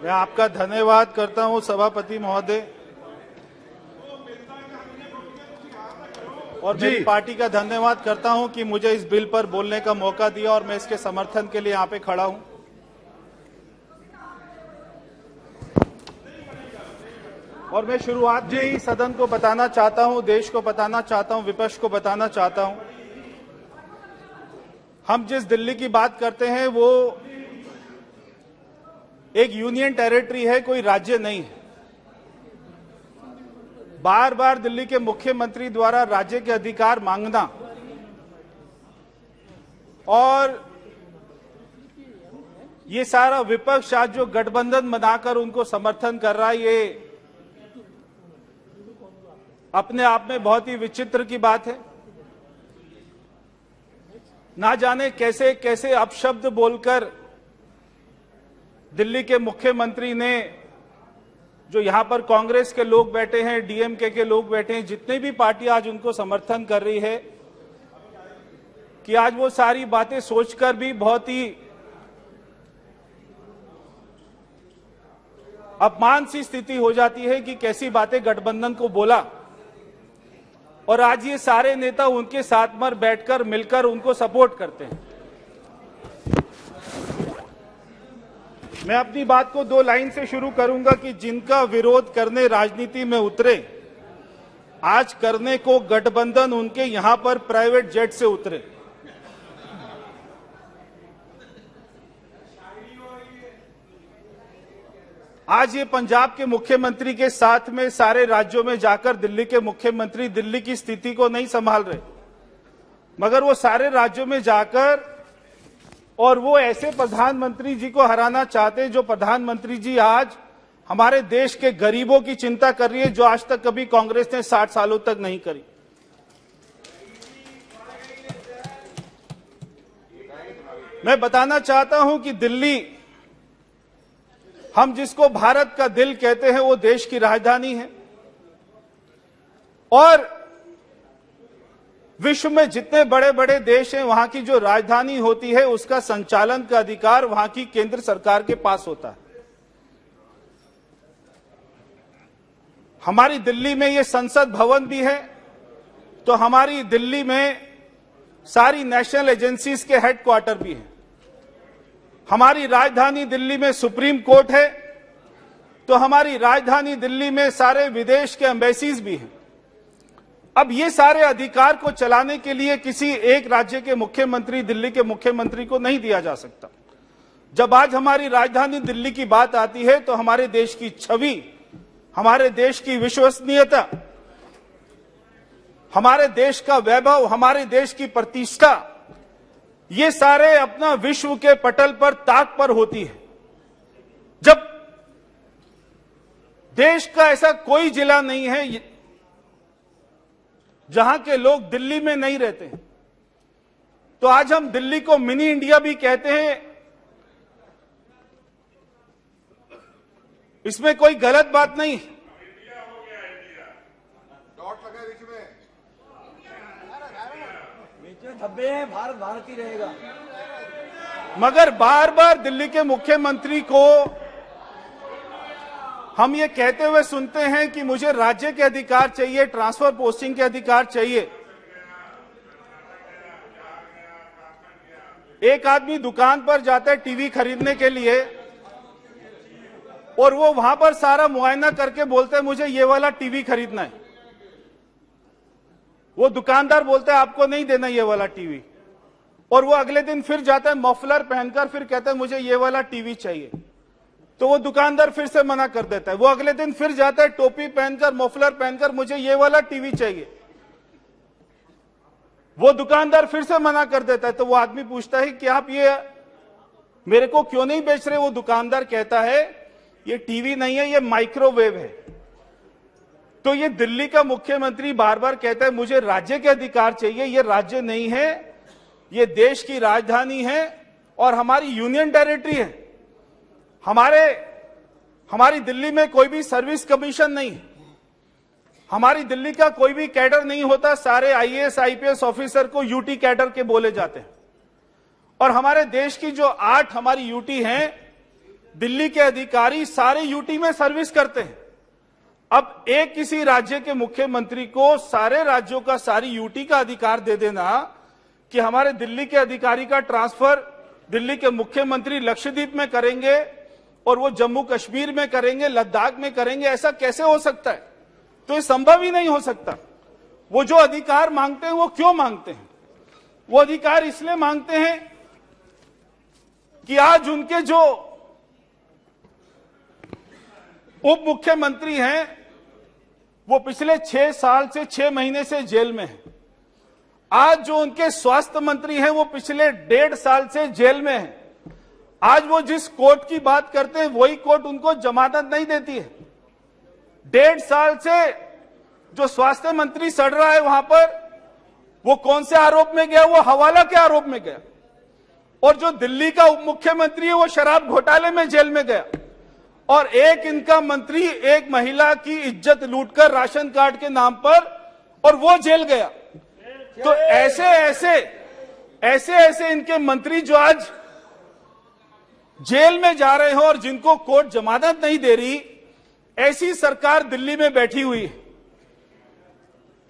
मैं आपका धन्यवाद करता हूं सभापति महोदय, और मेरी पार्टी का धन्यवाद करता हूं कि मुझे इस बिल पर बोलने का मौका दिया और मैं इसके समर्थन के लिए यहां पे खड़ा हूं। और मैं शुरुआत में ही सदन को बताना चाहता हूं, देश को बताना चाहता हूं, विपक्ष को बताना चाहता हूं, हम जिस दिल्ली की बात करते हैं वो एक यूनियन टेरिटरी है, कोई राज्य नहीं है। बार बार दिल्ली के मुख्यमंत्री द्वारा राज्य के अधिकार मांगना और ये सारा विपक्ष आज जो गठबंधन बनाकर उनको समर्थन कर रहा है, ये अपने आप में बहुत ही विचित्र की बात है। ना जाने कैसे कैसे अपशब्द बोलकर दिल्ली के मुख्यमंत्री ने, जो यहां पर कांग्रेस के लोग बैठे हैं, डीएमके के लोग बैठे हैं, जितने भी पार्टी आज उनको समर्थन कर रही है, कि आज वो सारी बातें सोचकर भी बहुत ही अपमान सी स्थिति हो जाती है कि कैसी बातें गठबंधन को बोला। और आज ये सारे नेता उनके साथ में बैठकर मिलकर उनको सपोर्ट करते हैं। मैं अपनी बात को 2 लाइन से शुरू करूंगा कि जिनका विरोध करने राजनीति में उतरे, आज करने को गठबंधन उनके यहां पर प्राइवेट जेट से उतरे। आज ये पंजाब के मुख्यमंत्री के साथ में सारे राज्यों में जाकर दिल्ली के मुख्यमंत्री दिल्ली की स्थिति को नहीं संभाल रहे, मगर वो सारे राज्यों में जाकर और वो ऐसे प्रधानमंत्री जी को हराना चाहते हैं जो प्रधानमंत्री जी आज हमारे देश के गरीबों की चिंता कर रही है, जो आज तक कभी कांग्रेस ने 60 सालों तक नहीं करी। मैं बताना चाहता हूं कि दिल्ली, हम जिसको भारत का दिल कहते हैं, वो देश की राजधानी है और विश्व में जितने बड़े बड़े देश हैं, वहां की जो राजधानी होती है उसका संचालन का अधिकार वहां की केंद्र सरकार के पास होता है। हमारी दिल्ली में ये संसद भवन भी है, तो हमारी दिल्ली में सारी नेशनल एजेंसीज के हेडक्वार्टर भी हैं। हमारी राजधानी दिल्ली में सुप्रीम कोर्ट है, तो हमारी राजधानी दिल्ली में सारे विदेश के एम्बेसीज भी हैं। अब ये सारे अधिकार को चलाने के लिए किसी एक राज्य के मुख्यमंत्री, दिल्ली के मुख्यमंत्री को नहीं दिया जा सकता। जब आज हमारी राजधानी दिल्ली की बात आती है तो हमारे देश की छवि, हमारे देश की विश्वसनीयता, हमारे देश का वैभव, हमारे देश की प्रतिष्ठा, ये सारे अपना विश्व के पटल पर ताक पर होती है। जब देश का ऐसा कोई जिला नहीं है जहां के लोग दिल्ली में नहीं रहते हैं, तो आज हम दिल्ली को मिनी इंडिया भी कहते हैं। इसमें कोई गलत बात नहीं। धब्बे हैं, भारत भारत ही रहेगा। मगर बार बार दिल्ली के मुख्यमंत्री को हम ये कहते हुए सुनते हैं कि मुझे राज्य के अधिकार चाहिए, ट्रांसफर पोस्टिंग के अधिकार चाहिए। एक आदमी दुकान पर जाता है टीवी खरीदने के लिए और वो वहां पर सारा मुआयना करके बोलते हैं मुझे ये वाला टीवी खरीदना है। वो दुकानदार बोलता है आपको नहीं देना ये वाला टीवी, और वो अगले दिन फिर जाता है मफलर पहनकर, फिर कहता है मुझे ये वाला टीवी चाहिए, तो वो दुकानदार फिर से मना कर देता है। वो अगले दिन फिर जाता है टोपी पहनकर, मफलर पहनकर, मुझे ये वाला टीवी चाहिए, वो दुकानदार फिर से मना कर देता है। तो वो आदमी पूछता है कि आप ये मेरे को क्यों नहीं बेच रहे? वो दुकानदार कहता है ये टीवी नहीं है, ये माइक्रोवेव है। तो ये दिल्ली का मुख्यमंत्री बार बार कहता है मुझे राज्य के अधिकार चाहिए। ये राज्य नहीं है, ये देश की राजधानी है और हमारी यूनियन टेरिटरी है। हमारी दिल्ली में कोई भी सर्विस कमीशन नहीं है, हमारी दिल्ली का कोई भी कैडर नहीं होता। सारे आईएएस आईपीएस ऑफिसर को यूटी कैडर के बोले जाते हैं। और हमारे देश की जो 8 हमारी यूटी हैं, दिल्ली के अधिकारी सारे यूटी में सर्विस करते हैं। अब एक किसी राज्य के मुख्यमंत्री को सारे राज्यों का, सारी यूटी का अधिकार दे देना कि हमारे दिल्ली के अधिकारी का ट्रांसफर दिल्ली के मुख्यमंत्री लक्षद्वीप में करेंगे और वो जम्मू कश्मीर में करेंगे, लद्दाख में करेंगे, ऐसा कैसे हो सकता है? तो ये संभव ही नहीं हो सकता। वो जो अधिकार मांगते हैं वो क्यों मांगते हैं? वो अधिकार इसलिए मांगते हैं कि आज उनके जो उप मुख्यमंत्री हैं वो पिछले 6 साल से 6 महीने से जेल में हैं। आज जो उनके स्वास्थ्य मंत्री हैं वो पिछले 1.5 साल से जेल में हैं। आज वो जिस कोर्ट की बात करते हैं वही कोर्ट उनको जमानत नहीं देती है। 1.5 साल से जो स्वास्थ्य मंत्री सड़ रहा है वहां पर, वो कौन से आरोप में गया? वो हवाला के आरोप में गया। और जो दिल्ली का उप मुख्यमंत्री है वो शराब घोटाले में जेल में गया। और एक इनका मंत्री एक महिला की इज्जत लूटकर राशन कार्ड के नाम पर, और वो जेल गया। तो ऐसे इनके मंत्री जो आज जेल में जा रहे हो और जिनको कोर्ट जमानत नहीं दे रही, ऐसी सरकार दिल्ली में बैठी हुई है।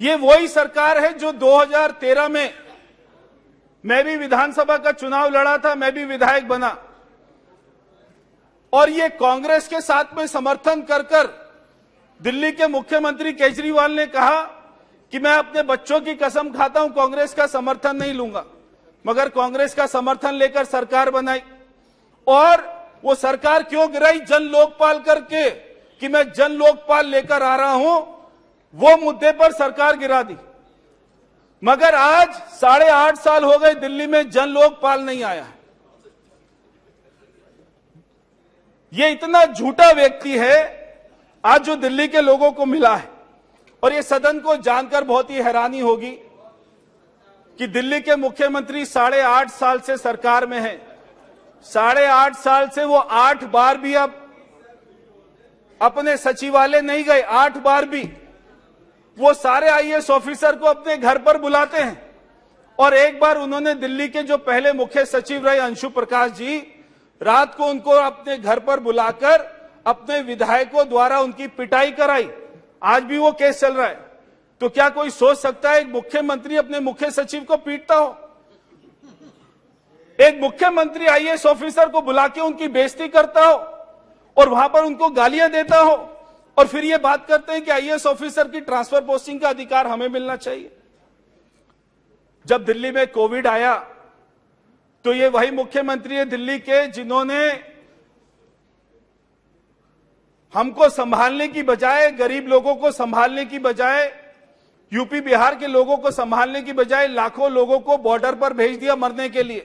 ये वही सरकार है जो 2013 में मैं भी विधानसभा का चुनाव लड़ा था, मैं भी विधायक बना, और ये कांग्रेस के साथ में समर्थन कर दिल्ली के मुख्यमंत्री केजरीवाल ने कहा कि मैं अपने बच्चों की कसम खाता हूं कांग्रेस का समर्थन नहीं लूंगा, मगर कांग्रेस का समर्थन लेकर सरकार बनाई। और वो सरकार क्यों गिराई? जन लोकपाल करके कि मैं जन लोकपाल लेकर आ रहा हूं, वो मुद्दे पर सरकार गिरा दी। मगर आज 8.5 साल हो गए दिल्ली में जन लोकपाल नहीं आया है। ये इतना झूठा व्यक्ति है आज जो दिल्ली के लोगों को मिला है। और ये सदन को जानकर बहुत ही हैरानी होगी कि दिल्ली के मुख्यमंत्री 8.5 साल से सरकार में हैं। 8.5 साल से वो 8 बार भी अब अपने सचिवालय नहीं गए। 8 बार भी वो सारे आईएएस ऑफिसर को अपने घर पर बुलाते हैं। और एक बार उन्होंने दिल्ली के जो पहले मुख्य सचिव रहे अंशु प्रकाश जी, रात को उनको अपने घर पर बुलाकर अपने विधायकों द्वारा उनकी पिटाई कराई। आज भी वो केस चल रहा है। तो क्या कोई सोच सकता है एक मुख्यमंत्री अपने मुख्य सचिव को पीटता हो? एक मुख्यमंत्री आईएएस ऑफिसर को बुला के उनकी बेइज्जती करता हो और वहां पर उनको गालियां देता हो, और फिर ये बात करते हैं कि आईएएस ऑफिसर की ट्रांसफर पोस्टिंग का अधिकार हमें मिलना चाहिए। जब दिल्ली में कोविड आया तो ये वही मुख्यमंत्री है दिल्ली के जिन्होंने हमको संभालने की बजाय, गरीब लोगों को संभालने की बजाय, यूपी बिहार के लोगों को संभालने की बजाय लाखों लोगों को बॉर्डर पर भेज दिया मरने के लिए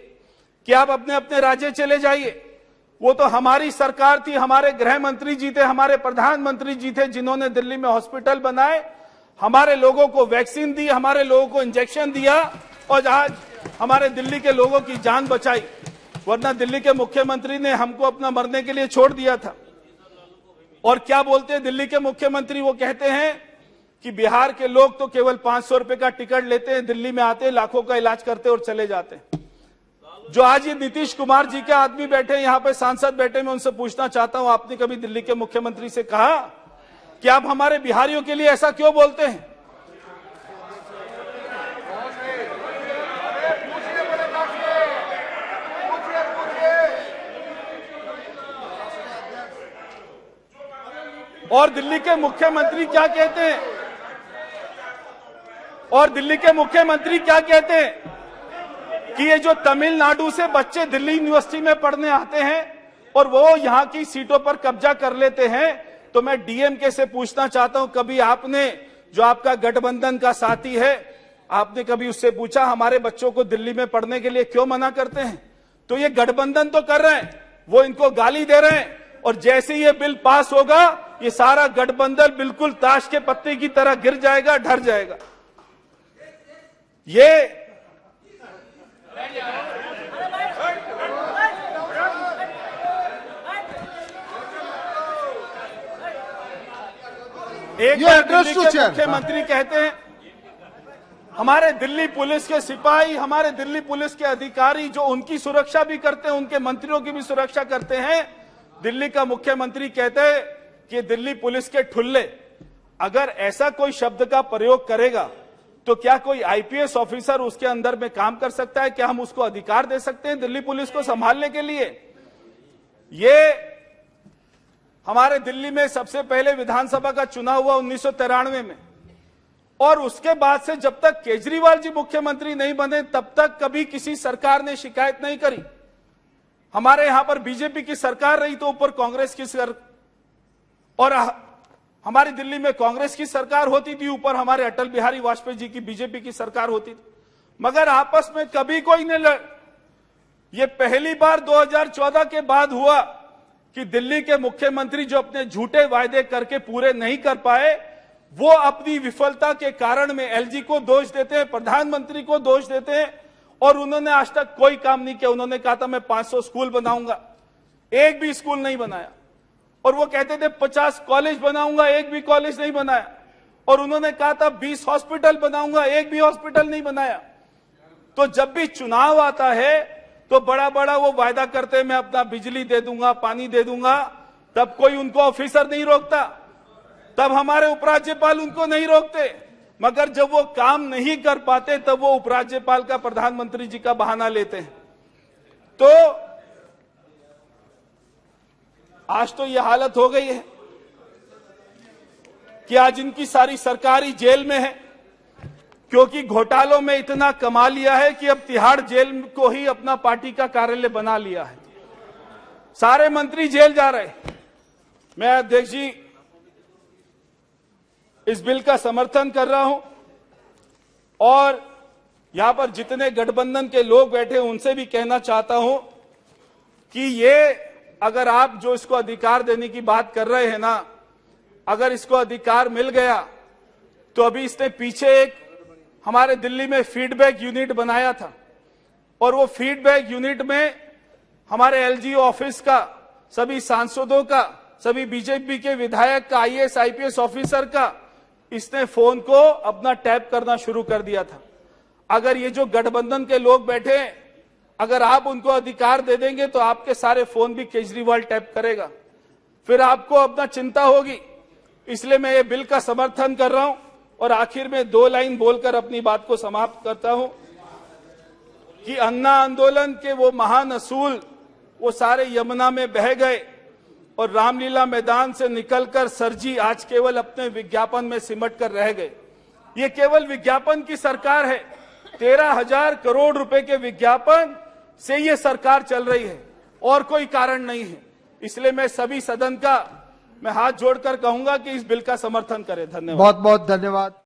कि आप अपने अपने राज्य चले जाइए। वो तो हमारी सरकार थी, हमारे गृह मंत्री जी थे, हमारे प्रधानमंत्री जी थे जिन्होंने दिल्ली में हॉस्पिटल बनाए, हमारे लोगों को वैक्सीन दी, हमारे लोगों को इंजेक्शन दिया और आज हमारे दिल्ली के लोगों की जान बचाई। वरना दिल्ली के मुख्यमंत्री ने हमको अपना मरने के लिए छोड़ दिया था। और क्या बोलते हैं दिल्ली के मुख्यमंत्री? वो कहते हैं कि बिहार के लोग तो केवल 500 रुपए का टिकट लेते हैं, दिल्ली में आते हैं, लाखों का इलाज करते और चले जाते हैं। जो आज ये नीतीश कुमार जी के आदमी बैठे, यहाँ पे सांसद बैठे, मैं उनसे पूछना चाहता हूं, आपने कभी दिल्ली के मुख्यमंत्री से कहा कि आप हमारे बिहारियों के लिए ऐसा क्यों बोलते हैं? और दिल्ली के मुख्यमंत्री क्या कहते हैं? और दिल्ली के मुख्यमंत्री क्या कहते हैं कि ये जो तमिलनाडु से बच्चे दिल्ली यूनिवर्सिटी में पढ़ने आते हैं और वो यहां की सीटों पर कब्जा कर लेते हैं। तो मैं डीएमके से पूछना चाहता हूं, कभी आपने, जो आपका गठबंधन का साथी है, आपने कभी उससे पूछा हमारे बच्चों को दिल्ली में पढ़ने के लिए क्यों मना करते हैं? तो ये गठबंधन तो कर रहे हैं, वो इनको गाली दे रहे हैं, और जैसे ये बिल पास होगा ये सारा गठबंधन बिल्कुल ताश के पत्ते की तरह गिर जाएगा, ढर जाएगा। ये एक बार दिल्ली के मुख्यमंत्री कहते हैं हमारे दिल्ली पुलिस के सिपाही, हमारे दिल्ली पुलिस के अधिकारी जो उनकी सुरक्षा भी करते हैं, उनके मंत्रियों की भी सुरक्षा करते हैं, दिल्ली का मुख्यमंत्री कहते हैं कि दिल्ली पुलिस के ठुल्ले, अगर ऐसा कोई शब्द का प्रयोग करेगा तो क्या कोई आईपीएस ऑफिसर उसके अंदर में काम कर सकता है? क्या हम उसको अधिकार दे सकते हैं दिल्ली पुलिस को संभालने के लिए? ये हमारे दिल्ली में सबसे पहले विधानसभा का चुनाव हुआ 1993 में, और उसके बाद से जब तक केजरीवाल जी मुख्यमंत्री नहीं बने तब तक कभी किसी सरकार ने शिकायत नहीं करी। हमारे यहां पर बीजेपी की सरकार रही तो ऊपर कांग्रेस की और हमारी दिल्ली में कांग्रेस की सरकार होती थी, ऊपर हमारे अटल बिहारी वाजपेयी जी की बीजेपी की सरकार होती थी, मगर आपस में कभी कोई नहीं लड़। ये पहली बार 2014 के बाद हुआ कि दिल्ली के मुख्यमंत्री जो अपने झूठे वायदे करके पूरे नहीं कर पाए, वो अपनी विफलता के कारण में एलजी को दोष देते हैं, प्रधानमंत्री को दोष देते हैं, और उन्होंने आज तक कोई काम नहीं किया। उन्होंने कहा था मैं 500 स्कूल बनाऊंगा, एक भी स्कूल नहीं बनाया, और वो कहते थे 50 कॉलेज बनाऊंगा, एक भी कॉलेज नहीं बनाया, और उन्होंने कहा था 20 हॉस्पिटल बनाऊंगा, एक भी हॉस्पिटल नहीं बनाया। तो जब भी चुनाव आता है तो बड़ा बड़ा वो वायदा करते हैं मैं अपना बिजली दे दूंगा, पानी दे दूंगा, तब कोई उनको ऑफिसर नहीं रोकता, तब हमारे उपराज्यपाल उनको नहीं रोकते, मगर जब वो काम नहीं कर पाते तब वो उपराज्यपाल का प्रधानमंत्री जी का बहाना लेते हैं। तो आज तो ये हालत हो गई है कि आज इनकी सारी सरकारी जेल में है, क्योंकि घोटालों में इतना कमा लिया है कि अब तिहाड़ जेल को ही अपना पार्टी का कार्यालय बना लिया है। सारे मंत्री जेल जा रहे। मैं अध्यक्ष जी इस बिल का समर्थन कर रहा हूं, और यहां पर जितने गठबंधन के लोग बैठे उनसे भी कहना चाहता हूं कि ये अगर आप जो इसको अधिकार देने की बात कर रहे हैं ना, अगर इसको अधिकार मिल गया तो अभी इसने पीछे एक हमारे दिल्ली में फीडबैक यूनिट बनाया था, और वो फीडबैक यूनिट में हमारे एलजी ऑफिस का, सभी सांसदों का, सभी बीजेपी के विधायक का, आईएएस आईपीएस ऑफिसर का इसने फोन को अपना टैप करना शुरू कर दिया था। अगर ये जो गठबंधन के लोग बैठे हैं, अगर आप उनको अधिकार दे देंगे तो आपके सारे फोन भी केजरीवाल टैप करेगा, फिर आपको अपना चिंता होगी। इसलिए मैं ये बिल का समर्थन कर रहा हूं, और आखिर में 2 लाइन बोलकर अपनी बात को समाप्त करता हूं कि अन्ना आंदोलन के वो महान असूल वो सारे यमुना में बह गए, और रामलीला मैदान से निकलकर सरजी आज केवल अपने विज्ञापन में सिमट कर रह गए। ये केवल विज्ञापन की सरकार है। 13,000 करोड़ रुपए के विज्ञापन से ये सरकार चल रही है, और कोई कारण नहीं है। इसलिए मैं सभी सदन का मैं हाथ जोड़कर कहूंगा कि इस बिल का समर्थन करें। धन्यवाद। बहुत बहुत धन्यवाद।